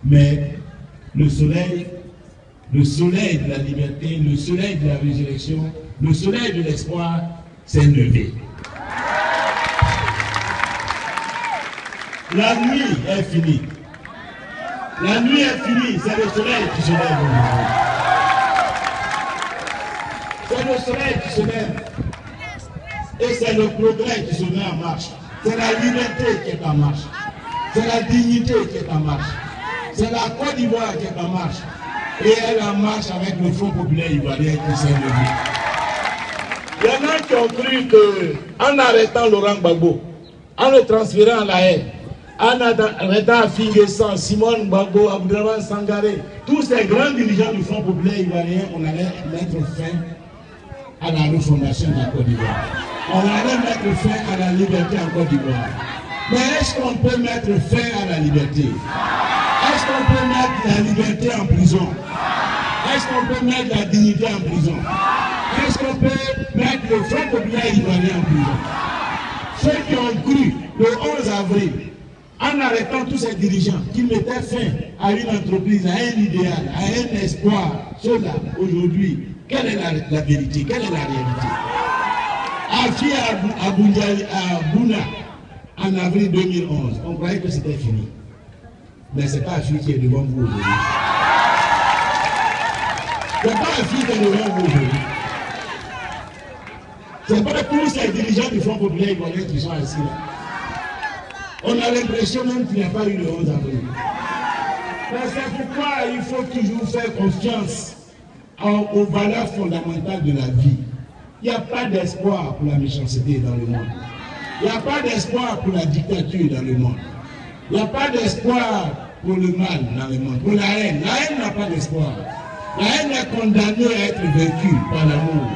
Mais le soleil de la liberté, le soleil de la résurrection, le soleil de l'espoir s'est levé. La nuit est finie. La nuit est finie, c'est le soleil qui se lève aujourd'hui. C'est le soleil qui se lève. Et c'est le progrès qui se met en marche. C'est la liberté qui est en marche. C'est la dignité qui est en marche. C'est la Côte d'Ivoire qui est en marche. Et elle en marche avec le Front populaire ivoirien qui s'est levé. Il y en a qui ont cru qu'en arrêtant Laurent Gbagbo, en le transférant à la haine, en arrêtant Finguessan, Simone Gbagbo, Abdourahmane Sangaré, tous ces grands dirigeants du Front populaire ivoirien, on allait mettre fin à la refondation de la Côte d'Ivoire. On allait mettre fin à la liberté en Côte d'Ivoire. Mais est-ce qu'on peut mettre fin à la liberté? Est-ce qu'on peut mettre la liberté en prison? Est-ce qu'on peut mettre la dignité en prison? Est-ce qu'on peut mettre le Front populaire ivoirien en prison? Ceux qui ont cru le 11 avril, en arrêtant tous ces dirigeants qui mettaient fin à une entreprise, à un idéal, à un espoir, ceux-là, aujourd'hui, quelle est la vérité? Quelle est la réalité? Afi à Bouna, en avril 2011, on croyait que c'était fini. Mais ce n'est pas Afi qui est devant vous aujourd'hui. Ce n'est pas Afi qui est devant vous aujourd'hui. Ce n'est pas tous ces dirigeants du Front populaire ivoirien qui sont assis là. On a l'impression même qu'il n'y a pas eu le 11 avril. C'est pourquoi il faut toujours faire confiance aux valeurs fondamentales de la vie. Il n'y a pas d'espoir pour la méchanceté dans le monde. Il n'y a pas d'espoir pour la dictature dans le monde. Il n'y a pas d'espoir pour le mal dans le monde. Pour la haine n'a pas d'espoir. La haine est condamnée à être vaincue par l'amour.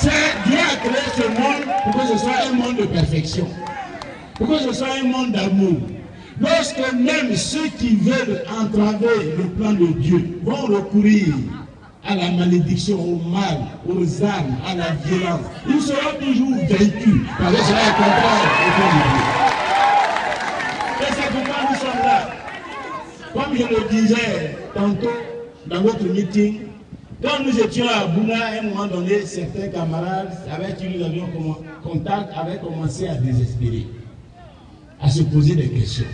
Dieu a créé ce monde pour que ce soit un monde de perfection. Pour que ce soit un monde d'amour. Lorsque même ceux qui veulent entraver le plan de Dieu vont recourir à la malédiction, au mal, aux armes, à la violence, ils seront toujours vaincus parce que cela est contraire au plan de Dieu. Et c'est pourquoi nous sommes là. Comme je le disais tantôt dans votre meeting, quand nous étions à Bouna, à un moment donné, certains camarades avec qui nous avions contact avaient commencé à désespérer, à se poser des questions,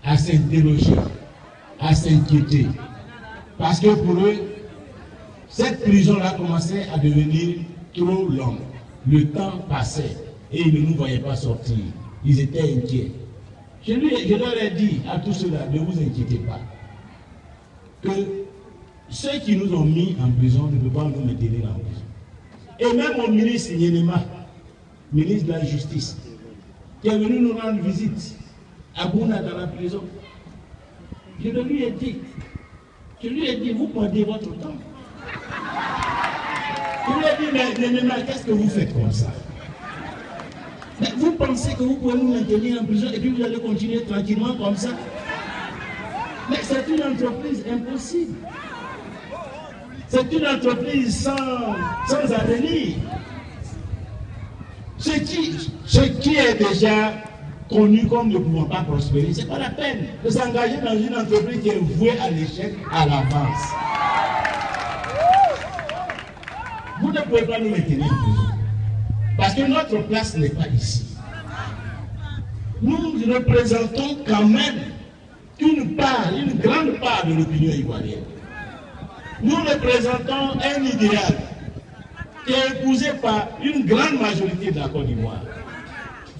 à s'interroger, à s'inquiéter. Parce que pour eux, cette prison-là commençait à devenir trop longue. Le temps passait et ils ne nous voyaient pas sortir. Ils étaient inquiets. Je leur ai dit à tous ceux-là, ne vous inquiétez pas. Que ceux qui nous ont mis en prison ne peuvent pas nous maintenir en prison. Et même au ministre Yenema, ministre de la Justice, qui est venu nous rendre visite à Bouna dans la prison, je lui ai dit, vous perdez votre temps. Je lui ai dit, mais Yenema, qu'est-ce que vous faites comme ça? Mais vous pensez que vous pouvez nous maintenir en prison et puis vous allez continuer tranquillement comme ça? Mais c'est une entreprise impossible. C'est une entreprise sans avenir. Ce qui est déjà connu comme ne pouvant pas prospérer, ce n'est pas la peine de s'engager dans une entreprise qui est vouée à l'échec à l'avance. Vous ne pouvez pas nous maintenir en prison. Parce que notre place n'est pas ici. Nous représentons quand même une grande part de l'opinion ivoirienne. Nous représentons un idéal qui est épousé par une grande majorité de la Côte d'Ivoire.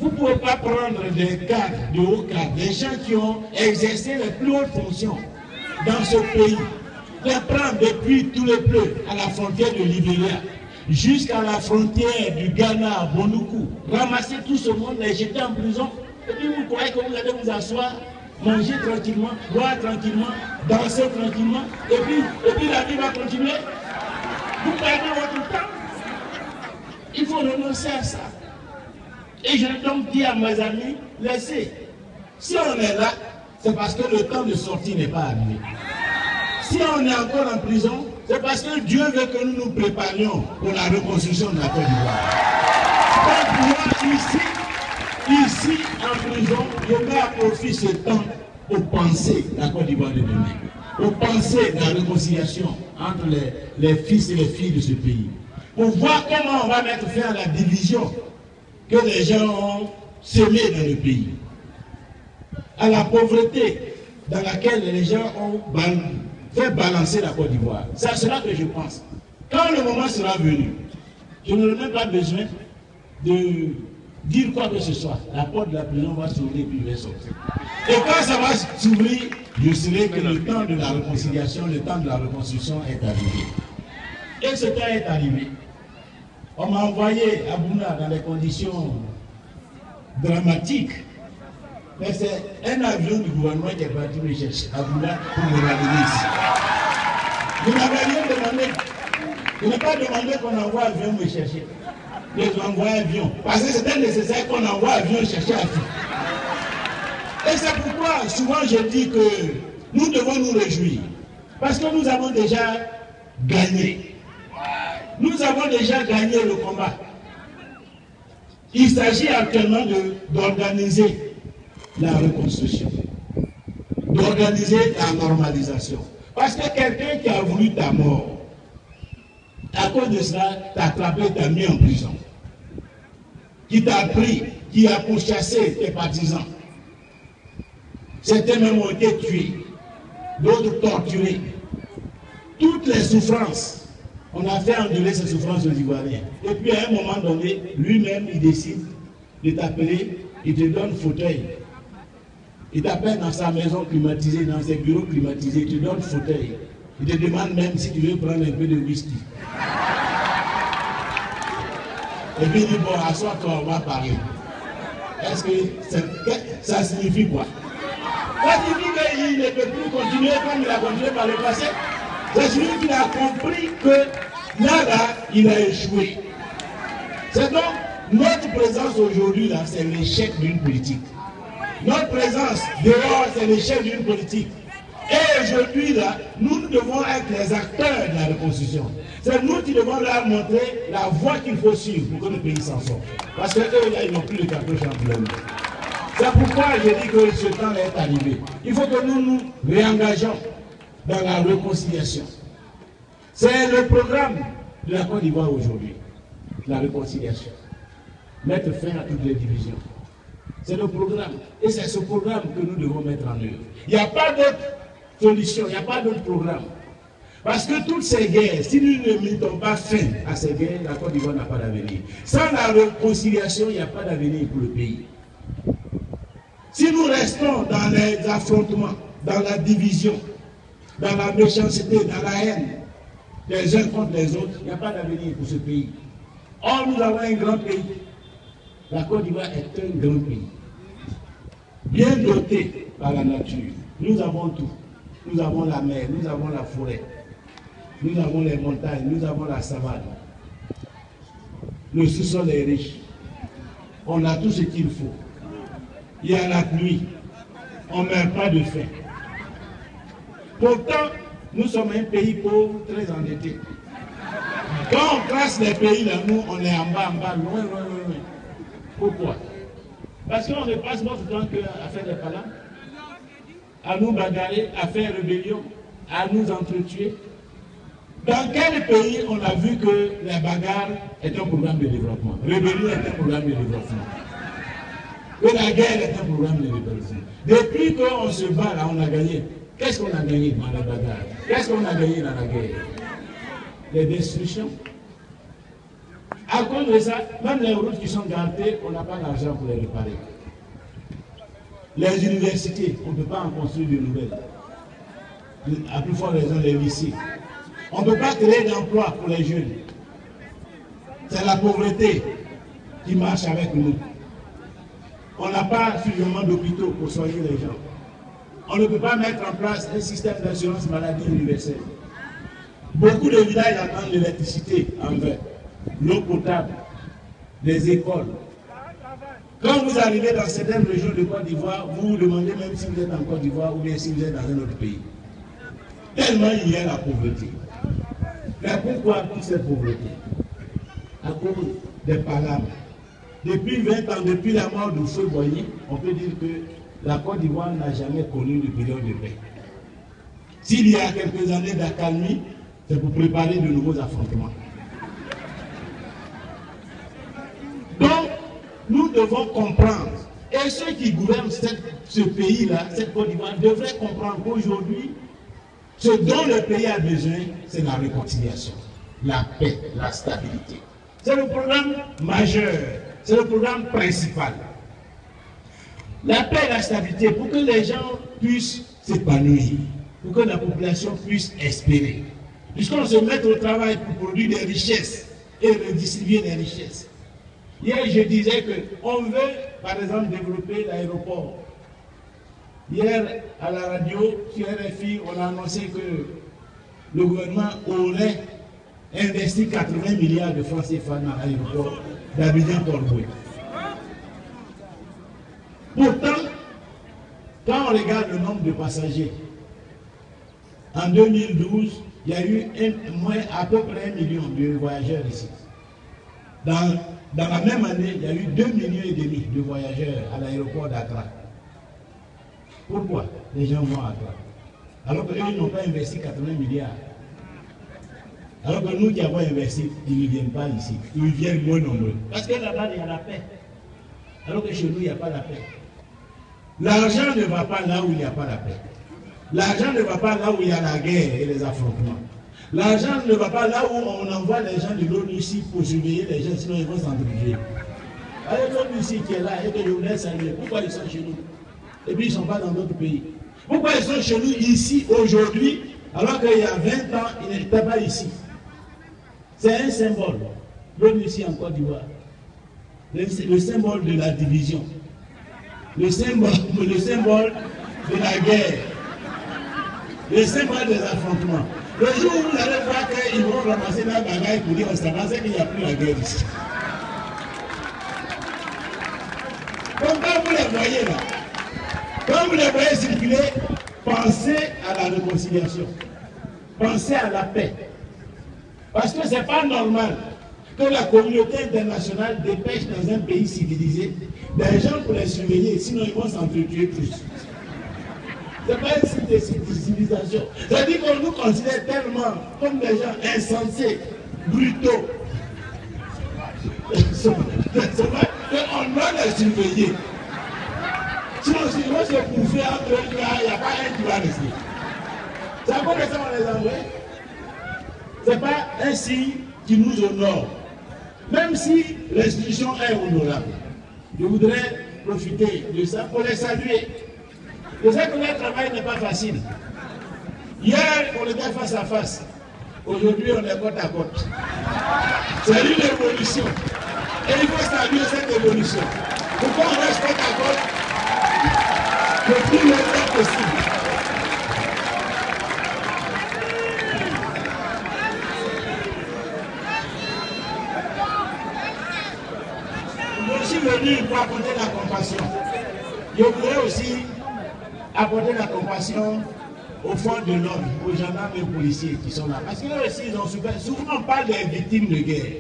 Vous ne pouvez pas prendre des cadres, de hauts cadres, des gens qui ont exercé les plus hautes fonctions dans ce pays, les prendre depuis tous les bleus à la frontière de Libéria jusqu'à la frontière du Ghana à Bonoukou, ramasser tout ce monde, les jeter en prison, et puis vous croyez que vous allez vous asseoir, manger tranquillement, boire tranquillement, danser tranquillement, et puis la vie va continuer. Vous perdez votre temps. Il faut renoncer à ça. Et je donc dis à mes amis, laissez. Si on est là, c'est parce que le temps de sortie n'est pas arrivé. Si on est encore en prison, c'est parce que Dieu veut que nous nous préparions pour la reconstruction de la Côte d'Ivoire. Donc moi, ici, en prison, je mets à profit ce temps aux pensées de la Côte d'Ivoire de demain, aux pensées de la réconciliation entre les fils et les filles de ce pays, pour voir comment on va mettre fin à la division que les gens ont semée dans le pays, à la pauvreté dans laquelle les gens ont fait balancer la Côte d'Ivoire. C'est à cela que je pense. Quand le moment sera venu, je n'aurai même pas besoin de dire quoi que ce soit. La porte de la prison va s'ouvrir et puis je vais sortir. Et quand ça va s'ouvrir, je saurai que le temps de la réconciliation, le temps de la reconstruction est arrivé. Et ce temps est arrivé. On m'a envoyé à Bouna dans des conditions dramatiques. Mais c'est un avion du gouvernement qui est parti me chercher à Bouna pour me ramener ici. Je n'avais rien demandé. Je n'ai pas demandé qu'on envoie un avion me chercher. Ils ont envoyé un avion. Parce que c'était nécessaire qu'on envoie un avion chercher Afrique. Et c'est pourquoi souvent je dis que nous devons nous réjouir. Parce que nous avons déjà gagné. Nous avons déjà gagné le combat. Il s'agit actuellement d'organiser la reconstruction, d'organiser la normalisation. Parce que quelqu'un qui a voulu ta mort, à cause de cela, t'a attrapé, t'a mis en prison. Qui t'a pris, qui a pourchassé tes partisans. Certains même ont été tués, d'autres torturés. Toutes les souffrances, on a fait endurer ces souffrances aux Ivoiriens. Et puis à un moment donné, lui-même, il décide de t'appeler, il te donne fauteuil. Il t'appelle dans sa maison climatisée, dans ses bureaux climatisés, il te donne fauteuil. Il te demande même si tu veux prendre un peu de whisky. Et puis il dit, bon, assois-toi, on va parler. Est-ce que ça signifie quoi? Ça signifie qu'il ne peut plus continuer comme il a continué par le passé. Ça signifie qu'il a compris que là, il a échoué. C'est donc notre présence aujourd'hui, là, c'est l'échec d'une politique. Notre présence dehors, c'est l'échec d'une politique. Et aujourd'hui, là, nous devons être les acteurs de la reconstruction. C'est nous qui devons leur montrer la voie qu'il faut suivre pour que le pays s'en sorte. Parce qu'eux, là, ils n'ont plus de cartouche en plein. C'est pourquoi je dis que ce temps est arrivé. Il faut que nous nous réengageons dans la réconciliation. C'est le programme de la Côte d'Ivoire aujourd'hui, la réconciliation. Mettre fin à toutes les divisions. C'est le programme. Et c'est ce programme que nous devons mettre en œuvre. Il n'y a pas d'autre solution, il n'y a pas d'autre programme. Parce que toutes ces guerres, si nous ne mettons pas fin à ces guerres, la Côte d'Ivoire n'a pas d'avenir. Sans la réconciliation, il n'y a pas d'avenir pour le pays. Si nous restons dans les affrontements, dans la division, dans la méchanceté, dans la haine, les uns contre les autres, il n'y a pas d'avenir pour ce pays. Or, nous avons un grand pays. La Côte d'Ivoire est un grand pays. Bien doté par la nature. Nous avons tout. Nous avons la mer, nous avons la forêt, nous avons les montagnes, nous avons la savane. Le sous-sol est riche. On a tout ce qu'il faut. Il y a la pluie. On ne meurt pas de faim. Pourtant, nous sommes un pays pauvre, très endetté. Quand on classe les pays là, nous, on est en bas, loin, loin, loin. Pourquoi? Parce qu'on ne passe notre temps qu'à faire des palabres, à nous bagarrer, à faire rébellion, à nous entretuer. Dans quel pays on a vu que la bagarre est un programme de développement? Rébellion est un programme de développement. Que la guerre est un programme de développement. Depuis qu'on se bat là, on a gagné. Qu'est-ce qu'on a gagné dans la bagarre? Qu'est-ce qu'on a gagné dans la guerre? Les destructions. À cause de ça, même les routes qui sont gâtées, on n'a pas d'argent pour les réparer. Les universités, on ne peut pas en construire de nouvelles. À plus forte raison, les lycées. On ne peut pas créer d'emplois pour les jeunes. C'est la pauvreté qui marche avec nous. On n'a pas suffisamment d'hôpitaux pour soigner les gens. On ne peut pas mettre en place un système d'assurance maladie universelle. Beaucoup de villages attendent l'électricité en vain, l'eau potable, des écoles. Quand vous arrivez dans certaines régions de Côte d'Ivoire, vous vous demandez même si vous êtes en Côte d'Ivoire ou bien si vous êtes dans un autre pays. Tellement il y a la pauvreté. Mais pourquoi toute cette pauvreté? À cause des palabres. Depuis 20 ans, depuis la mort de Feu Boigny, on peut dire que la Côte d'Ivoire n'a jamais connu de période de paix. S'il y a quelques années d'accalmie, c'est pour préparer de nouveaux affrontements. Donc, nous devons comprendre, et ceux qui gouvernent ce pays-là, cette Côte d'Ivoire, devraient comprendre qu'aujourd'hui, ce dont le pays a besoin, c'est la réconciliation, la paix, la stabilité. C'est le programme majeur, c'est le programme principal. La paix et la stabilité, pour que les gens puissent s'épanouir, pour que la population puisse espérer. Puisqu'on se met au travail pour produire des richesses et redistribuer des richesses. Hier, je disais qu'on veut, par exemple, développer l'aéroport. Hier, à la radio, sur RFI, on a annoncé que le gouvernement aurait investi 80 milliards de francs CFA dans l'aéroport d'Abidjan-Port-Boué. Pourtant, quand on regarde le nombre de passagers, en 2012, il y a eu à peu près 1 million de voyageurs ici. Dans la même année, il y a eu 2,5 millions de voyageurs à l'aéroport d'Accra. Pourquoi les gens vont à Accra? Alors qu'eux n'ont pas investi 80 milliards. Alors que nous qui avons investi, ils ne viennent pas ici. Ils viennent moins nombreux. Parce que là-bas, il y a la paix. Alors que chez nous, il n'y a pas la paix. L'argent ne va pas là où il n'y a pas la paix. L'argent ne va pas là où il y a la guerre et les affrontements. L'argent ne va pas là où on envoie les gens de l'ONU ici pour surveiller les gens, sinon ils vont s'entretuer. Avec l'ONU ici qui est là et que je voulais saluer, pourquoi ils sont chez nous? Et puis ils ne sont pas dans d'autres pays. Pourquoi ils sont chez nous ici aujourd'hui, alors qu'il y a 20 ans, ils n'étaient pas ici? C'est un symbole. L'ONU ici en Côte d'Ivoire. Le symbole de la division. Le symbole de la guerre. Le symbole des affrontements. Le jour où vous allez voir qu'ils vont ramasser la bagaille pour dire on s'avance, c'est qu'il n'y a plus la guerre ici. Donc quand vous les voyez là, quand vous les voyez circuler, pensez à la réconciliation. Pensez à la paix. Parce que ce n'est pas normal que la communauté internationale dépêche dans un pays civilisé des gens pour les surveiller, sinon ils vont s'entretuer tous. Ce n'est pas un site de civilisation. C'est-à-dire qu'on nous considère tellement comme des gens insensés, brutaux. C'est vrai qu'on doit les surveiller. Sinon, si on se pouvait entre eux, il n'y a pas un qui va rester. C'est à cause de ça qu'on les envoie. Ce n'est pas un signe qui nous honore. Même si l'institution est honorable, je voudrais profiter de ça pour les saluer. Je sais que leur travail n'est pas facile. Hier, on était face à face. Aujourd'hui, on est côte à côte. C'est une évolution. Et il faut saluer cette évolution. Pourquoi on reste côte à côte le plus longtemps possible? Je suis venu pour apporter la compassion. Je voudrais aussi apporter la compassion aux forces de l'ordre, aux gendarmes et aux policiers qui sont là. Parce qu'eux aussi, ils ont souffert. Souvent, on parle des victimes de guerre.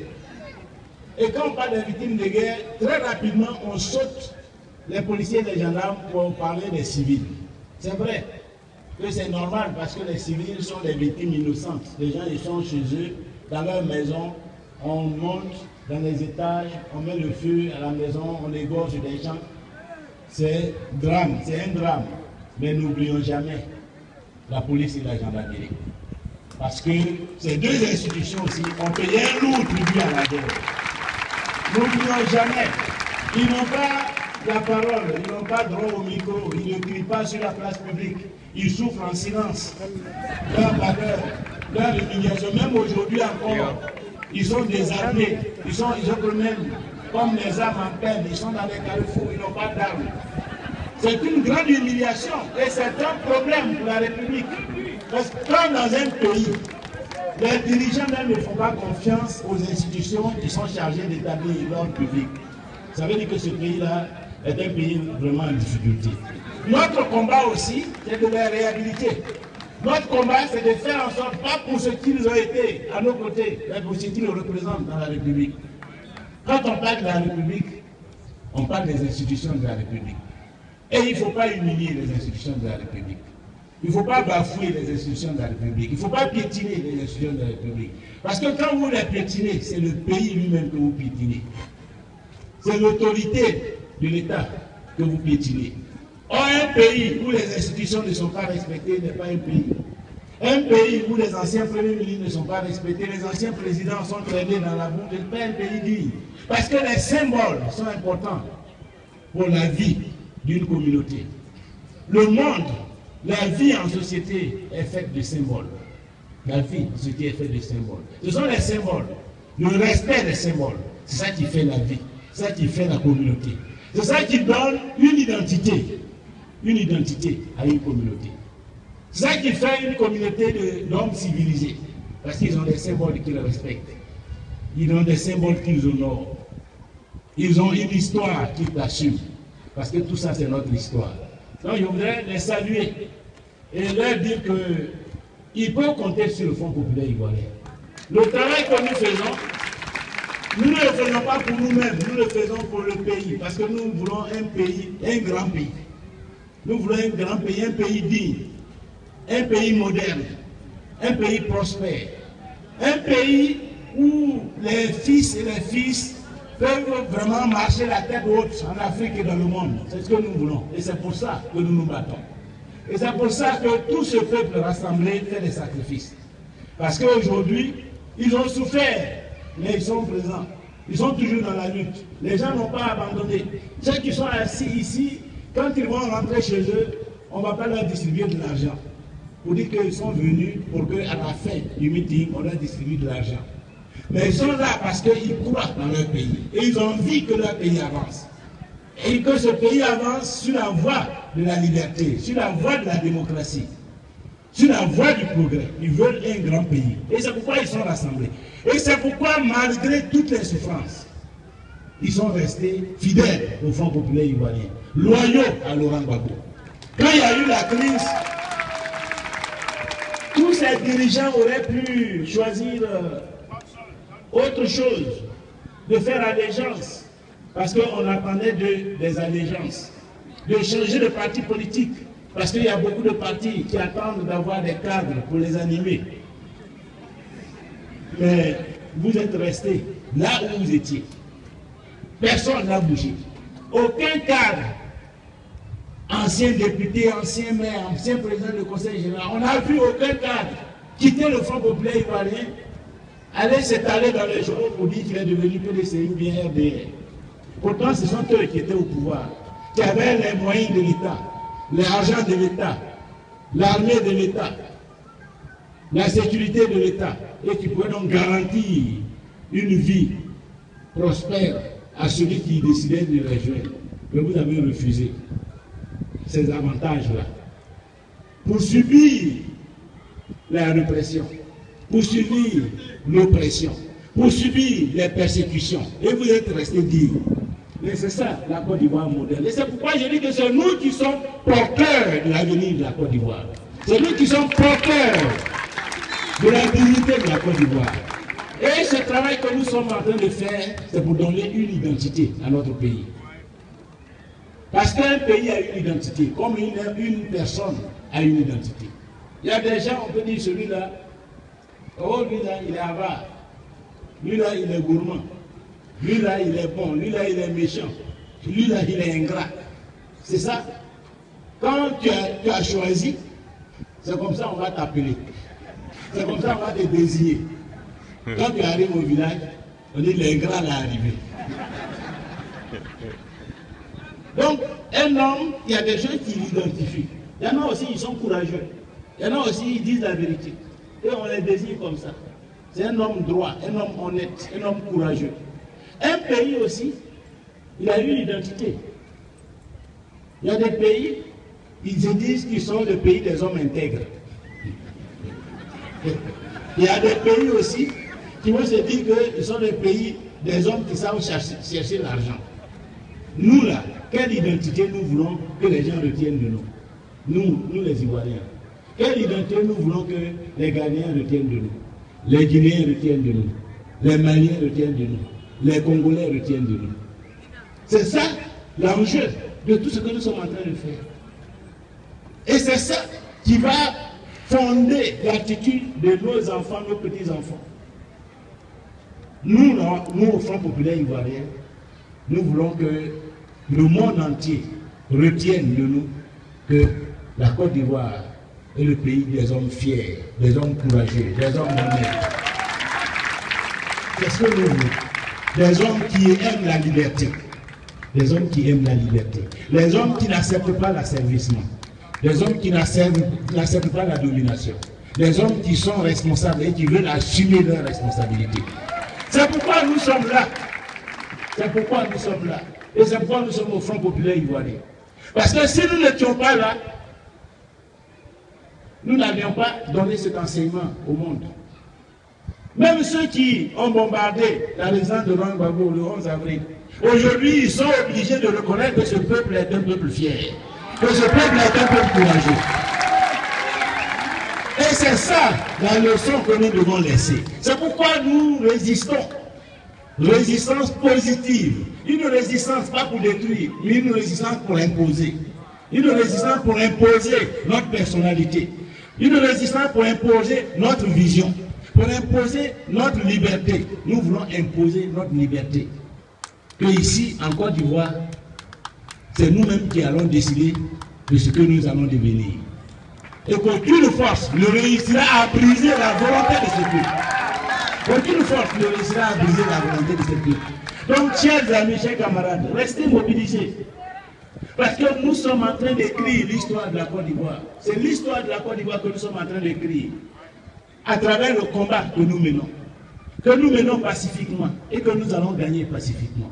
Et quand on parle des victimes de guerre, très rapidement, on saute les policiers et les gendarmes pour parler des civils. C'est vrai que c'est normal parce que les civils sont des victimes innocentes. Les gens, ils sont chez eux, dans leur maison, on monte dans les étages, on met le feu à la maison, on égorge des gens. C'est drame, c'est un drame. Mais n'oublions jamais la police et la gendarmerie. Parce que ces deux institutions aussi ont payé un lourd tribut à la guerre. N'oublions jamais, ils n'ont pas la parole, ils n'ont pas droit au micro, ils ne crient pas sur la place publique. Ils souffrent en silence. Leur valeur, leur humiliation, même aujourd'hui encore, ils sont désarmés, ils ont eux-mêmes comme les âmes en peine, ils sont dans les carrefours, ils n'ont pas d'armes. C'est une grande humiliation et c'est un problème pour la République. Parce que quand dans un pays, les dirigeants même ne font pas confiance aux institutions qui sont chargées d'établir l'ordre public, ça veut dire que ce pays-là est un pays vraiment en difficulté. Notre combat aussi, c'est de les réhabiliter. Notre combat, c'est de faire en sorte, pas pour ce qu'ils ont été à nos côtés, mais pour ce qu'ils représentent dans la République. Quand on parle de la République, on parle des institutions de la République. Et il ne faut pas humilier les institutions de la République. Il ne faut pas bafouer les institutions de la République. Il ne faut pas piétiner les institutions de la République. Parce que quand vous les piétinez, c'est le pays lui-même que vous piétinez. C'est l'autorité de l'État que vous piétinez. Or, un pays où les institutions ne sont pas respectées n'est pas un pays. Un pays où les anciens premiers ministres ne sont pas respectés, les anciens présidents sont traînés dans la boue, n'est pas un pays digne. Parce que les symboles sont importants pour la vie d'une communauté. Le monde, la vie en société est faite de symboles. La vie en société est faite de symboles. Ce sont les symboles, le respect des symboles. C'est ça qui fait la vie, c'est ça qui fait la communauté. C'est ça qui donne une identité à une communauté. C'est ça qui fait une communauté d'hommes civilisés. Parce qu'ils ont des symboles qu'ils respectent. Ils ont des symboles qu'ils honorent. Ils ont une histoire qu'ils assument. Parce que tout ça, c'est notre histoire. Donc, je voudrais les saluer et leur dire qu'ils peuvent compter sur le Fonds populaire ivoirien. Le travail que nous faisons, nous ne le faisons pas pour nous-mêmes, nous le faisons pour le pays. Parce que nous voulons un pays, un grand pays. Nous voulons un grand pays, un pays digne. Un pays moderne, un pays prospère, un pays où les fils et les fils peuvent vraiment marcher la tête haute en Afrique et dans le monde. C'est ce que nous voulons. Et c'est pour ça que nous nous battons. Et c'est pour ça que tout ce peuple rassemblé fait des sacrifices. Parce qu'aujourd'hui, ils ont souffert, mais ils sont présents. Ils sont toujours dans la lutte. Les gens n'ont pas abandonné. Ceux qui sont assis ici, quand ils vont rentrer chez eux, on ne va pas leur distribuer de l'argent. Pour dire qu'ils sont venus pour qu'à la fin du meeting, on leur distribue de l'argent. Mais ils sont là parce qu'ils croient dans leur pays. Et ils ont envie que leur pays avance. Et que ce pays avance sur la voie de la liberté, sur la voie de la démocratie, sur la voie du progrès. Ils veulent un grand pays. Et c'est pourquoi ils sont rassemblés. Et c'est pourquoi, malgré toutes les souffrances, ils sont restés fidèles au Front populaire ivoirien, loyaux à Laurent Gbagbo. Quand il y a eu la crise, tous ces dirigeants auraient pu choisir autre chose, de faire allégeance, parce qu'on attendait des allégeances, de changer de parti politique, parce qu'il y a beaucoup de partis qui attendent d'avoir des cadres pour les animer. Mais vous êtes restés là où vous étiez. Personne n'a bougé. Aucun cadre, ancien député, ancien maire, ancien président du conseil général, on n'a vu aucun cadre quitter le Front populaire ivoirien, aller s'étaler dans les journaux pour dire qu'il est devenu PDCI ou bien RDR. Pourtant, ce sont eux qui étaient au pouvoir, qui avaient les moyens de l'État, l'argent de l'État, l'armée de l'État, la sécurité de l'État, et qui pouvaient donc garantir une vie prospère à celui qui décidait de les rejoindre. Mais vous avez refusé ces avantages-là pour subir la répression, pour subir l'oppression, pour subir les persécutions. Et vous êtes restés dire. Mais c'est ça, la Côte d'Ivoire moderne. Et c'est pourquoi je dis que c'est nous qui sommes porteurs de l'avenir de la Côte d'Ivoire. C'est nous qui sommes porteurs de la dignité de la Côte d'Ivoire. Et ce travail que nous sommes en train de faire, c'est pour donner une identité à notre pays. Parce qu'un pays a une identité, comme une personne a une identité. Il y a des gens, on peut dire celui-là, oh lui-là, il est avare. Lui-là, il est gourmand. Lui-là, il est bon. Lui-là, il est méchant. Lui-là, il est ingrat. C'est ça. Quand tu as choisi, c'est comme ça on va t'appeler. C'est comme ça on va te désigner. Quand tu arrives au village, on dit l'ingrat est arrivé. Donc, un homme, il y a des gens qui l'identifient. Il y en a aussi, ils sont courageux. Il y en a aussi, ils disent la vérité. Et on les désigne comme ça. C'est un homme droit, un homme honnête, un homme courageux. Un pays aussi, il a une identité. Il y a des pays, ils se disent qu'ils sont le pays des hommes intègres. Il y a des pays aussi qui vont se dire qu'ils sont le pays des hommes qui savent chercher l'argent. Nous là, quelle identité nous voulons que les gens retiennent de nous? Nous les Ivoiriens. Quelle identité nous voulons que les Ghanéens retiennent de nous? Les Guinéens retiennent de nous? Les Maliens retiennent de nous? Les Congolais retiennent de nous? C'est ça l'enjeu de tout ce que nous sommes en train de faire. Et c'est ça qui va fonder l'attitude de nos enfants, nos petits-enfants. Nous, au Front populaire ivoirien, nous voulons que le monde entier retienne de nous que la Côte d'Ivoire est le pays des hommes fiers, des hommes courageux, des hommes honnêtes. Qu'est-ce que nous voulons? Des hommes qui aiment la liberté. Des hommes qui aiment la liberté. Les hommes qui n'acceptent pas l'asservissement. Les hommes qui n'acceptent pas la domination. Les hommes qui sont responsables et qui veulent assumer leurs responsabilités. C'est pourquoi nous sommes là. C'est pourquoi nous sommes là. Et c'est pourquoi nous sommes au Front populaire ivoirien. Parce que si nous n'étions pas là, nous n'avions pas donné cet enseignement au monde. Même ceux qui ont bombardé la résidence de Laurent Gbagbo le 11 avril, aujourd'hui, ils sont obligés de reconnaître que ce peuple est un peuple fier, que ce peuple est un peuple courageux. Et c'est ça la leçon que nous devons laisser. C'est pourquoi nous résistons. Résistance positive. Une résistance pas pour détruire, mais une résistance pour imposer. Une résistance pour imposer notre personnalité. Une résistance pour imposer notre vision. Pour imposer notre liberté. Nous voulons imposer notre liberté. Que ici, en Côte d'Ivoire, c'est nous-mêmes qui allons décider de ce que nous allons devenir. Et qu'aucune force ne réussira à briser la volonté de ce peuple. Aucune force ne réussira à briser la volonté de ce peuple. Donc, chers amis, chers camarades, restez mobilisés. Parce que nous sommes en train d'écrire l'histoire de la Côte d'Ivoire. C'est l'histoire de la Côte d'Ivoire que nous sommes en train d'écrire. À travers le combat que nous menons pacifiquement et que nous allons gagner pacifiquement.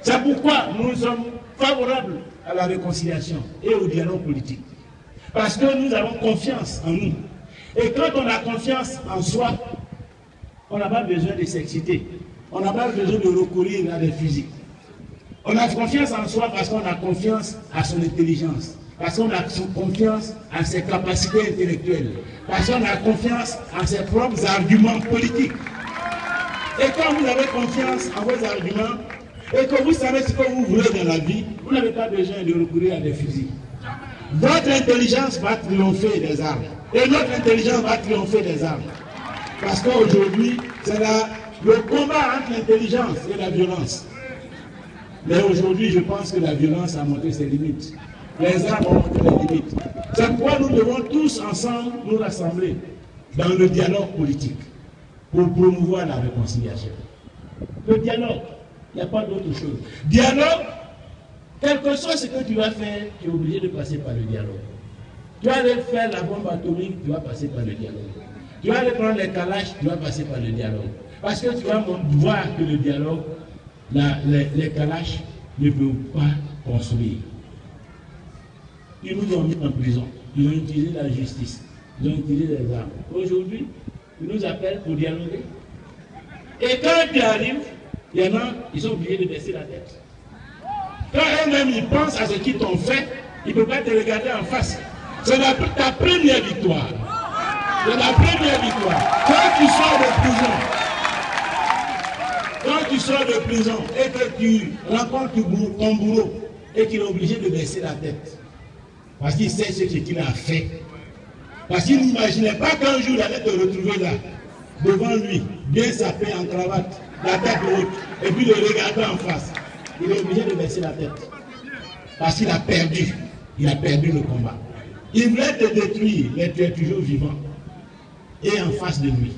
C'est pourquoi nous sommes favorables à la réconciliation et au dialogue politique. Parce que nous avons confiance en nous. Et quand on a confiance en soi, on n'a pas besoin de s'exciter. On n'a pas besoin de recourir à des fusils. On a confiance en soi parce qu'on a confiance à son intelligence. Parce qu'on a confiance à ses capacités intellectuelles. Parce qu'on a confiance à ses propres arguments politiques. Et quand vous avez confiance en vos arguments, et que vous savez ce que vous voulez dans la vie, vous n'avez pas besoin de recourir à des fusils. Votre intelligence va triompher des armes. Et notre intelligence va triompher des armes. Parce qu'aujourd'hui, c'est le combat entre l'intelligence et la violence. Mais aujourd'hui, je pense que la violence a montré ses limites. Les armes ont montré les limites. C'est pourquoi nous devons tous ensemble nous rassembler dans le dialogue politique pour promouvoir la réconciliation. Le dialogue, il n'y a pas d'autre chose. Dialogue, quel que soit ce que tu vas faire, tu es obligé de passer par le dialogue. Tu vas aller faire la bombe atomique, tu vas passer par le dialogue. Tu vas aller prendre les calaches, tu vas passer par le dialogue. Parce que tu vas voir que le dialogue, les calaches ne peuvent pas construire. Ils nous ont mis en prison. Ils ont utilisé la justice. Ils ont utilisé les armes. Aujourd'hui, ils nous appellent pour dialoguer. Et quand tu arrives, il y en a, ils sont obligés de baisser la tête. Quand eux-mêmes ils pensent à ce qu'ils t'ont fait, ils ne peuvent pas te regarder en face. C'est ta première victoire. C'est la première victoire. Quand tu sors de prison et que tu rencontres ton bourreau et qu'il est obligé de baisser la tête, parce qu'il sait ce qu'il a fait, parce qu'il n'imaginait pas qu'un jour il allait te retrouver là, devant lui, bien sapé en cravate, la tête haute, et puis le regarder en face. Il est obligé de baisser la tête. Parce qu'il a perdu. Il a perdu le combat. Il voulait te détruire, mais tu es toujours vivant. Et en face de lui.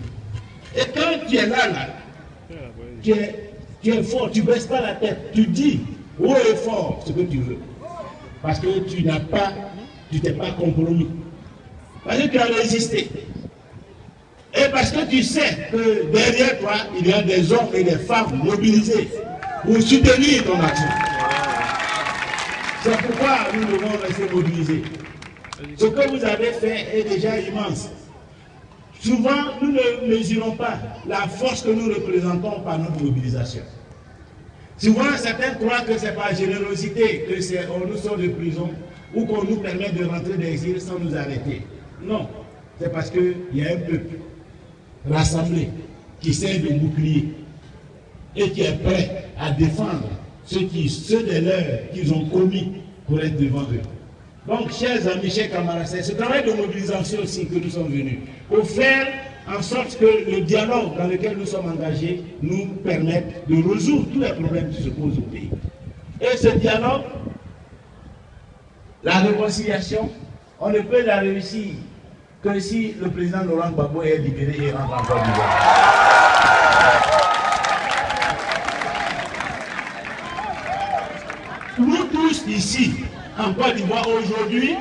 Et quand tu es là, tu es fort, tu ne baisses pas la tête. Tu dis haut et fort ce que tu veux. Parce que tu t'es pas compromis. Parce que tu as résisté. Et parce que tu sais que derrière toi, il y a des hommes et des femmes mobilisés pour soutenir ton action. C'est pourquoi nous devons rester mobilisés. Ce que vous avez fait est déjà immense. Souvent, nous ne mesurons pas la force que nous représentons par notre mobilisation. Souvent, certains croient que c'est par générosité qu'on nous sort de prison ou qu'on nous permet de rentrer d'exil sans nous arrêter. Non, c'est parce qu'il y a un peuple rassemblé qui sert de bouclier et qui est prêt à défendre ceux des leurs qu'ils ont commis pour être devant eux. Donc, chers amis, chers camarades, c'est ce travail de mobilisation aussi que nous sommes venus pour faire en sorte que le dialogue dans lequel nous sommes engagés nous permette de résoudre tous les problèmes qui se posent au pays. Et ce dialogue, la réconciliation, on ne peut la réussir que si le président Laurent Gbagbo est libéré et rentre en Côte d'Ivoire. Nous tous ici, en Côte d'Ivoire, aujourd'hui,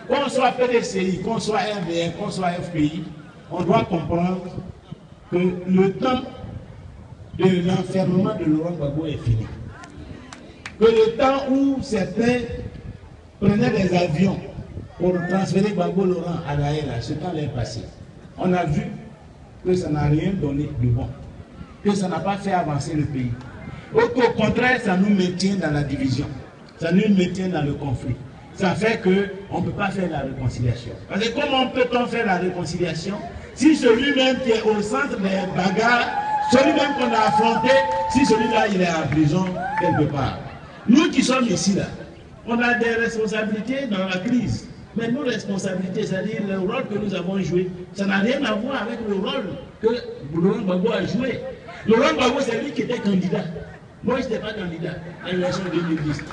qu'on soit PDCI, qu'on soit RDR, qu'on soit FPI, on doit comprendre que le temps de l'enfermement de Laurent Gbagbo est fini. Que le temps où certains prenaient des avions pour transférer Gbagbo Laurent à Daïra, ce temps est passé. On a vu que ça n'a rien donné de bon, que ça n'a pas fait avancer le pays. Au contraire, ça nous maintient dans la division, ça nous maintient dans le conflit. Ça fait qu'on ne peut pas faire la réconciliation. Parce que comment peut-on faire la réconciliation si celui-même qui est au centre des bagarres, celui-même qu'on a affronté, si celui-là il est en prison quelque part. Nous qui sommes ici là, on a des responsabilités dans la crise. Mais nos responsabilités, c'est-à-dire le rôle que nous avons joué, ça n'a rien à voir avec le rôle que Laurent Gbagbo a joué. Laurent Gbagbo, c'est lui qui était candidat. Moi, je n'étais pas candidat à l'élection 2010.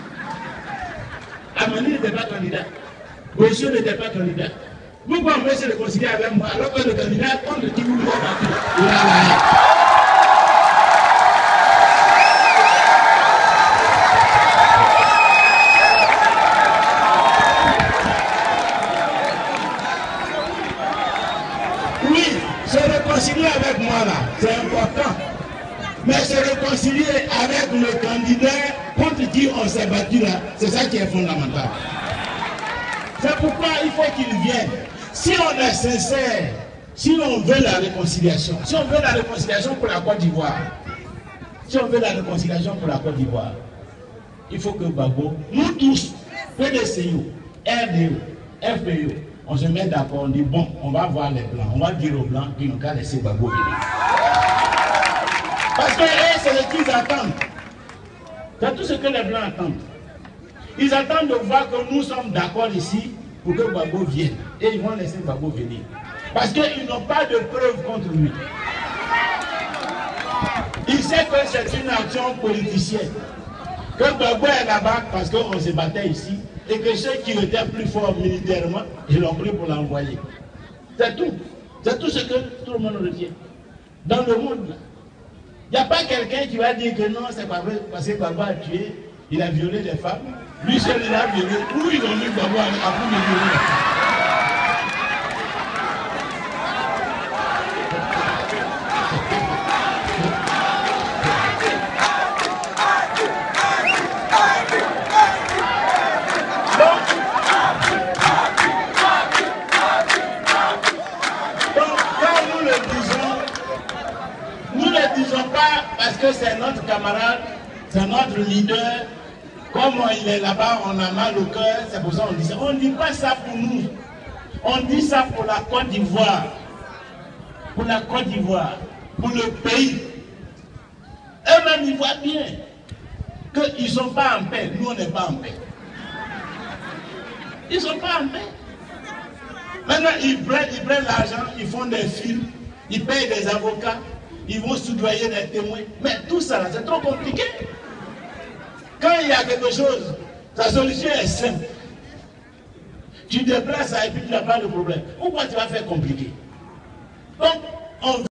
Amani n'était pas candidat. Monsieur n'était pas candidat. Pourquoi on veut se réconcilier avec moi alors que le candidat contre qui vous voulez battre? Oui, se réconcilier avec moi là, c'est important. Mais se réconcilier avec le candidat contre qui on s'est battu là, c'est ça qui est fondamental. C'est pourquoi il faut qu'il vienne. Si on est sincère, si on veut la réconciliation, si on veut la réconciliation pour la Côte d'Ivoire, si on veut la réconciliation pour la Côte d'Ivoire, il faut que Gbagbo, nous tous, PDCI, RDO, FPO, on se met d'accord, on dit bon, on va voir les Blancs, on va dire aux Blancs qu'ils n'ont qu'à laisser Gbagbo venir. Parce que c'est ce qu'ils attendent. C'est tout ce que les Blancs attendent. Ils attendent de voir que nous sommes d'accord ici pour que Gbagbo vienne. Et ils vont laisser Gbagbo venir. Parce qu'ils n'ont pas de preuves contre lui. Ils savent que c'est une action politicienne. Que Gbagbo est là-bas parce qu'on se battait ici. Et que ceux qui étaient plus forts militairement, ils l'ont pris pour l'envoyer. C'est tout. C'est tout ce que tout le monde retient. Dans le monde, il n'y a pas quelqu'un qui va dire que non, c'est pas vrai, parce que Gbagbo a tué, il a violé des femmes. Lui seul, il a violé. Où ils ont mis Gbagbo après le violer? Parce que c'est notre camarade, c'est notre leader. Comme il est là-bas, on a mal au cœur, c'est pour ça qu'on dit ça. On ne dit pas ça pour nous. On dit ça pour la Côte d'Ivoire. Pour la Côte d'Ivoire. Pour le pays. Eux-mêmes, ils voient bien qu'ils ne sont pas en paix. Nous, on n'est pas en paix. Ils ne sont pas en paix. Maintenant, ils prennent l'argent, ils font des films, ils payent des avocats. Ils vont soudoyer des témoins. Mais tout ça, c'est trop compliqué. Quand il y a quelque chose, sa solution est simple. Tu déplaces ça et puis tu n'as pas de problème. Pourquoi tu vas faire compliqué? Donc, on